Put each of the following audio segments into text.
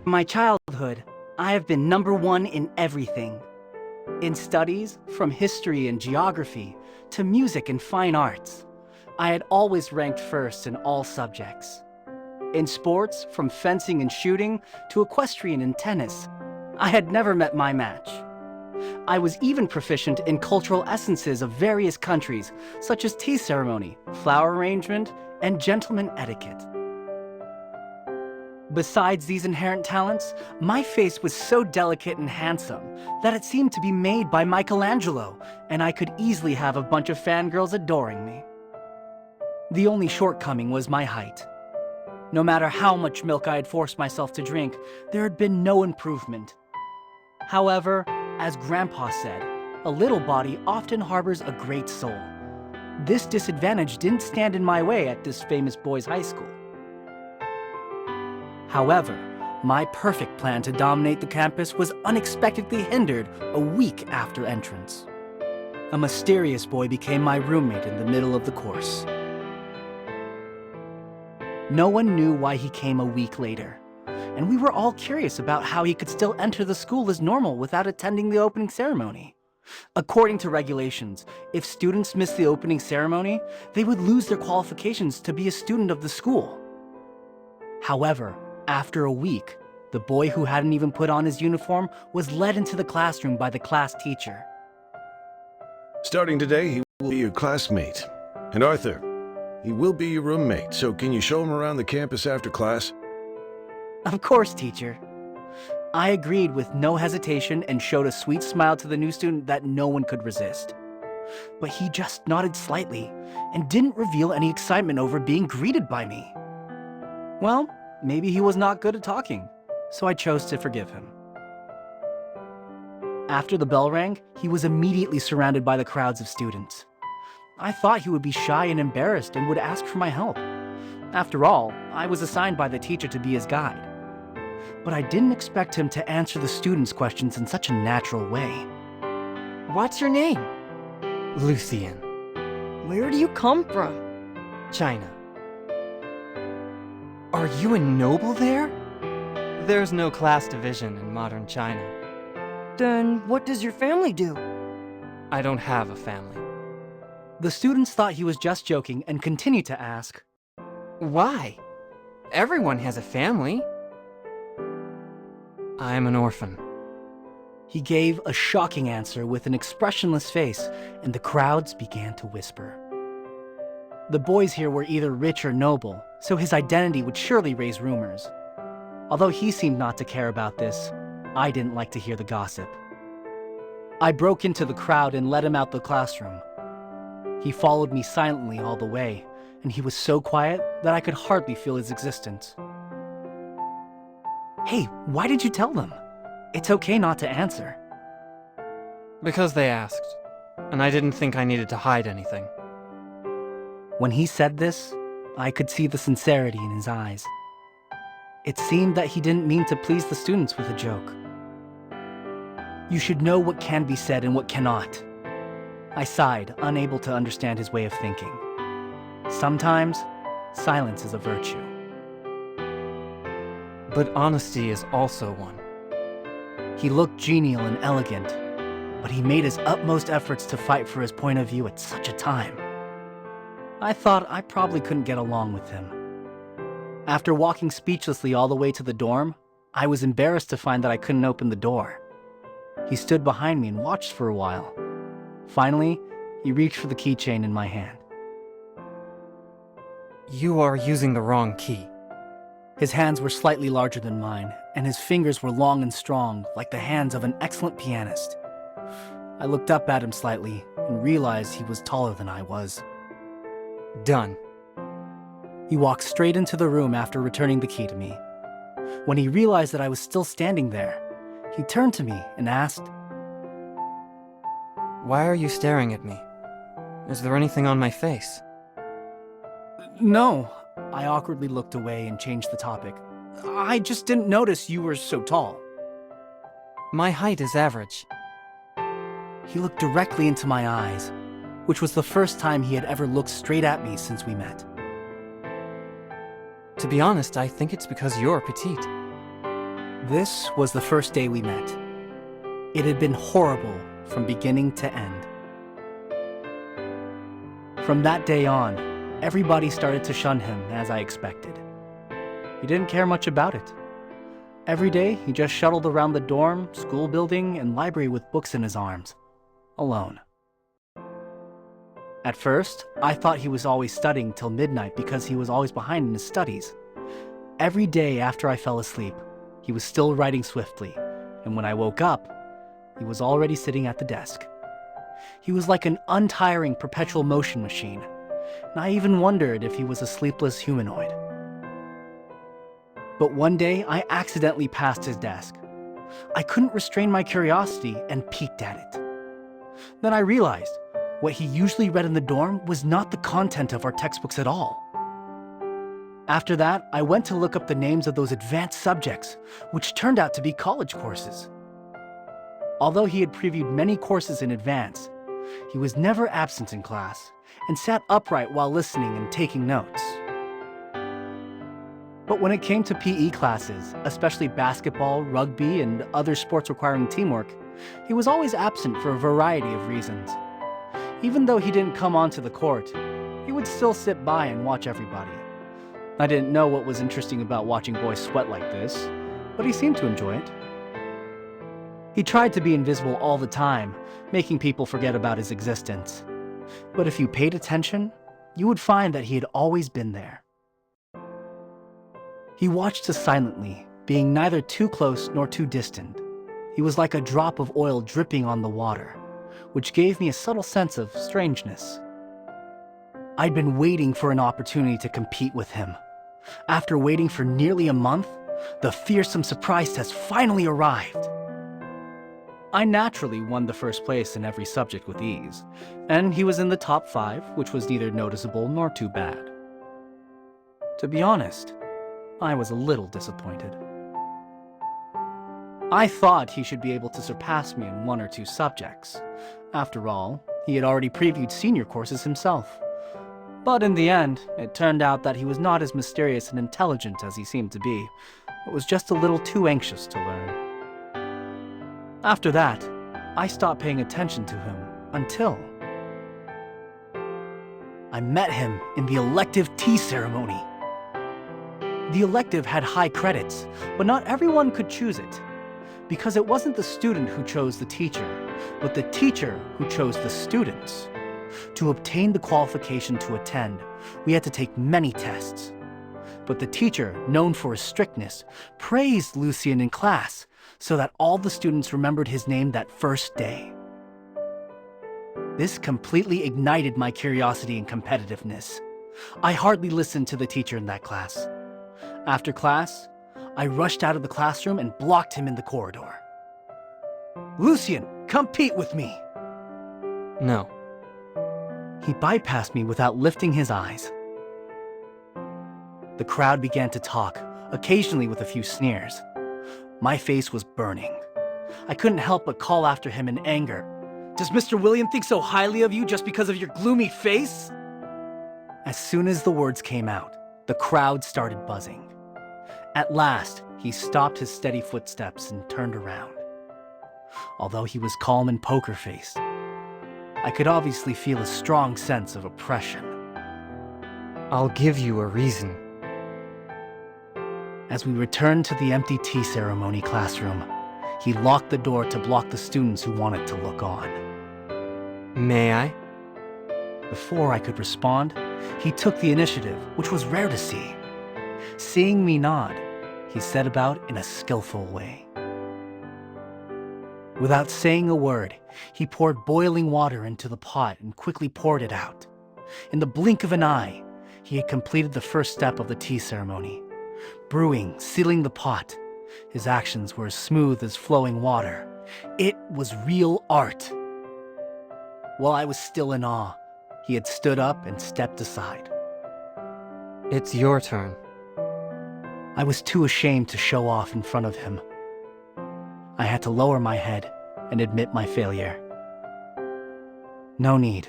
My childhood, I have been #1 in everything. In studies, from history and geography, to music and fine arts, I had always ranked first in all subjects. In sports, from fencing and shooting to equestrian and tennis, I had never met my match. I was even proficient in cultural essences of various countries, such as tea ceremony, flower arrangement, and gentleman etiquette. Besides these inherent talents, my face was so delicate and handsome that it seemed to be made by Michelangelo, and I could easily have a bunch of fangirls adoring me. The only shortcoming was my height. No matter how much milk I had forced myself to drink, there had been no improvement. However, as Grandpa said, a little body often harbors a great soul. This disadvantage didn't stand in my way at this famous boys' high school. However, my perfect plan to dominate the campus was unexpectedly hindered a week after entrance. A mysterious boy became my roommate in the middle of the course. No one knew why he came a week later, and we were all curious about how he could still enter the school as normal without attending the opening ceremony. According to regulations, if students missed the opening ceremony, they would lose their qualifications to be a student of the school. However, after a week, the boy who hadn't even put on his uniform was led into the classroom by the class teacher. Starting today, he will be your classmate. And Arthur, he will be your roommate, so can you show him around the campus after class? Of course, teacher. I agreed with no hesitation and showed a sweet smile to the new student that no one could resist. But he just nodded slightly and didn't reveal any excitement over being greeted by me. Well, maybe he was not good at talking, so I chose to forgive him. After the bell rang, he was immediately surrounded by the crowds of students. I thought he would be shy and embarrassed and would ask for my help. After all, I was assigned by the teacher to be his guide. But I didn't expect him to answer the students' questions in such a natural way. What's your name? Lucien. Where do you come from? China. Are you a noble there? There's no class division in modern China. Then what does your family do? I don't have a family. The students thought he was just joking and continued to ask, Why? Everyone has a family. I'm an orphan. He gave a shocking answer with an expressionless face, and the crowds began to whisper. The boys here were either rich or noble, so his identity would surely raise rumors. Although he seemed not to care about this, I didn't like to hear the gossip. I broke into the crowd and led him out the classroom. He followed me silently all the way, and he was so quiet that I could hardly feel his existence. Hey, why did you tell them? It's okay not to answer. Because they asked, and I didn't think I needed to hide anything. When he said this, I could see the sincerity in his eyes. It seemed that he didn't mean to please the students with a joke. You should know what can be said and what cannot. I sighed, unable to understand his way of thinking. Sometimes, silence is a virtue. But honesty is also one. He looked genial and elegant, but he made his utmost efforts to fight for his point of view at such a time. I thought I probably couldn't get along with him. After walking speechlessly all the way to the dorm, I was embarrassed to find that I couldn't open the door. He stood behind me and watched for a while. Finally, he reached for the keychain in my hand. You are using the wrong key. His hands were slightly larger than mine, and his fingers were long and strong, like the hands of an excellent pianist. I looked up at him slightly and realized he was taller than I was. Done. He walked straight into the room after returning the key to me. When he realized that I was still standing there, he turned to me and asked, Why are you staring at me? Is there anything on my face? No. I awkwardly looked away and changed the topic. I just didn't notice you were so tall. My height is average. He looked directly into my eyes, which was the first time he had ever looked straight at me since we met. To be honest, I think it's because you're petite. This was the first day we met. It had been horrible from beginning to end. From that day on, everybody started to shun him, as I expected. He didn't care much about it. Every day, he just shuttled around the dorm, school building, and library with books in his arms, alone. At first, I thought he was always studying till midnight because he was always behind in his studies. Every day after I fell asleep, he was still writing swiftly, and when I woke up, he was already sitting at the desk. He was like an untiring perpetual motion machine, and I even wondered if he was a sleepless humanoid. But one day, I accidentally passed his desk. I couldn't restrain my curiosity and peeked at it. Then I realized what he usually read in the dorm was not the content of our textbooks at all. After that, I went to look up the names of those advanced subjects, which turned out to be college courses. Although he had previewed many courses in advance, he was never absent in class and sat upright while listening and taking notes. But when it came to PE classes, especially basketball, rugby, and other sports requiring teamwork, he was always absent for a variety of reasons. Even though he didn't come onto the court, he would still sit by and watch everybody. I didn't know what was interesting about watching boys sweat like this, but he seemed to enjoy it. He tried to be invisible all the time, making people forget about his existence. But if you paid attention, you would find that he had always been there. He watched us silently, being neither too close nor too distant. He was like a drop of oil dripping on the water, which gave me a subtle sense of strangeness. I'd been waiting for an opportunity to compete with him. After waiting for nearly a month, the fearsome surprise test finally arrived. I naturally won the first place in every subject with ease, and he was in the top 5, which was neither noticeable nor too bad. To be honest, I was a little disappointed. I thought he should be able to surpass me in 1 or 2 subjects. After all, he had already previewed senior courses himself. But in the end, it turned out that he was not as mysterious and intelligent as he seemed to be, but was just a little too anxious to learn. After that, I stopped paying attention to him until I met him in the elective tea ceremony. The elective had high credits, but not everyone could choose it, because it wasn't the student who chose the teacher, but the teacher who chose the students. To obtain the qualification to attend, we had to take many tests. But the teacher, known for his strictness, praised Lucien in class so that all the students remembered his name that first day. This completely ignited my curiosity and competitiveness. I hardly listened to the teacher in that class. After class, I rushed out of the classroom and blocked him in the corridor. "Lucien, compete with me!" No. He bypassed me without lifting his eyes. The crowd began to talk, occasionally with a few sneers. My face was burning. I couldn't help but call after him in anger. "Does Mr. William think so highly of you just because of your gloomy face?" As soon as the words came out, the crowd started buzzing. At last, he stopped his steady footsteps and turned around. Although he was calm and poker-faced, I could obviously feel a strong sense of oppression. I'll give you a reason. As we returned to the empty tea ceremony classroom, he locked the door to block the students who wanted to look on. May I? Before I could respond, he took the initiative, which was rare to see. Seeing me nod, he set about in a skillful way. Without saying a word, he poured boiling water into the pot and quickly poured it out. In the blink of an eye, he had completed the first step of the tea ceremony. Brewing, sealing the pot, his actions were as smooth as flowing water. It was real art. While I was still in awe, he had stood up and stepped aside. It's your turn. I was too ashamed to show off in front of him. I had to lower my head and admit my failure. No need.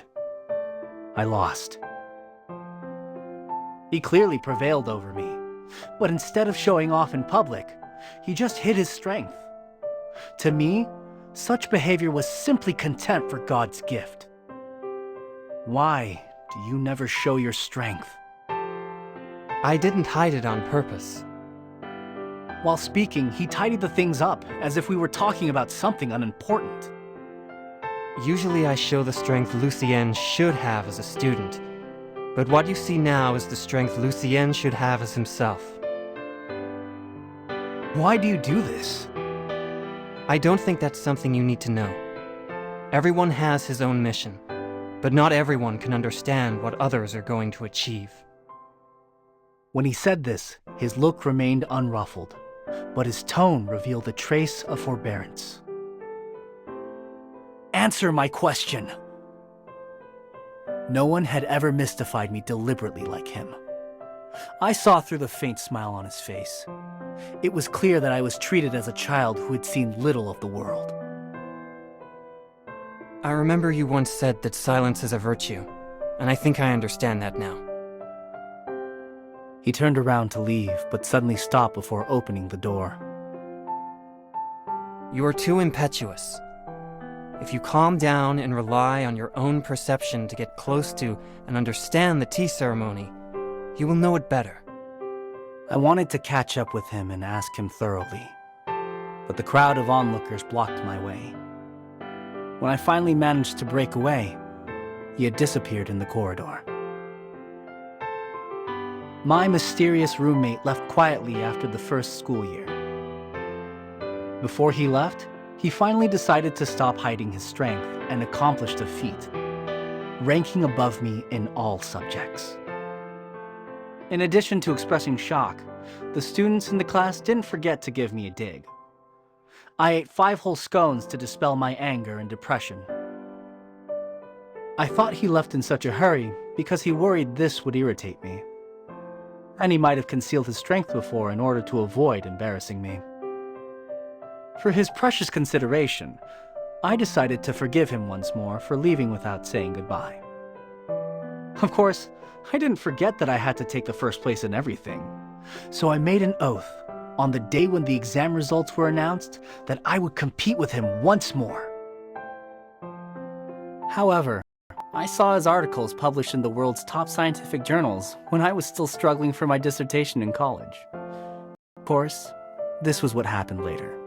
I lost. He clearly prevailed over me, but instead of showing off in public, He just hid his strength. To me, such behavior was simply contempt for God's gift. Why do you never show your strength? I didn't hide it on purpose. While speaking, he tidied the things up, as if we were talking about something unimportant. Usually I show the strength Lucien should have as a student, but what you see now is the strength Lucien should have as himself. Why do you do this? I don't think that's something you need to know. Everyone has his own mission, but not everyone can understand what others are going to achieve. When he said this, his look remained unruffled, but his tone revealed a trace of forbearance. Answer my question. No one had ever mystified me deliberately like him. I saw through the faint smile on his face. It was clear that I was treated as a child who had seen little of the world. I remember you once said that silence is a virtue, and I think I understand that now. He turned around to leave, but suddenly stopped before opening the door. You are too impetuous. If you calm down and rely on your own perception to get close to and understand the tea ceremony, you will know it better. I wanted to catch up with him and ask him thoroughly, but the crowd of onlookers blocked my way. When I finally managed to break away, he had disappeared in the corridor. My mysterious roommate left quietly after the first school year. Before he left, he finally decided to stop hiding his strength and accomplished a feat, ranking above me in all subjects. In addition to expressing shock, the students in the class didn't forget to give me a dig. I ate 5 whole scones to dispel my anger and depression. I thought he left in such a hurry because he worried this would irritate me, and he might have concealed his strength before in order to avoid embarrassing me. For his precious consideration, I decided to forgive him once more for leaving without saying goodbye. Of course, I didn't forget that I had to take the first place in everything, so I made an oath on the day when the exam results were announced that I would compete with him once more. However, I saw his articles published in the world's top scientific journals when I was still struggling for my dissertation in college. Of course, this was what happened later.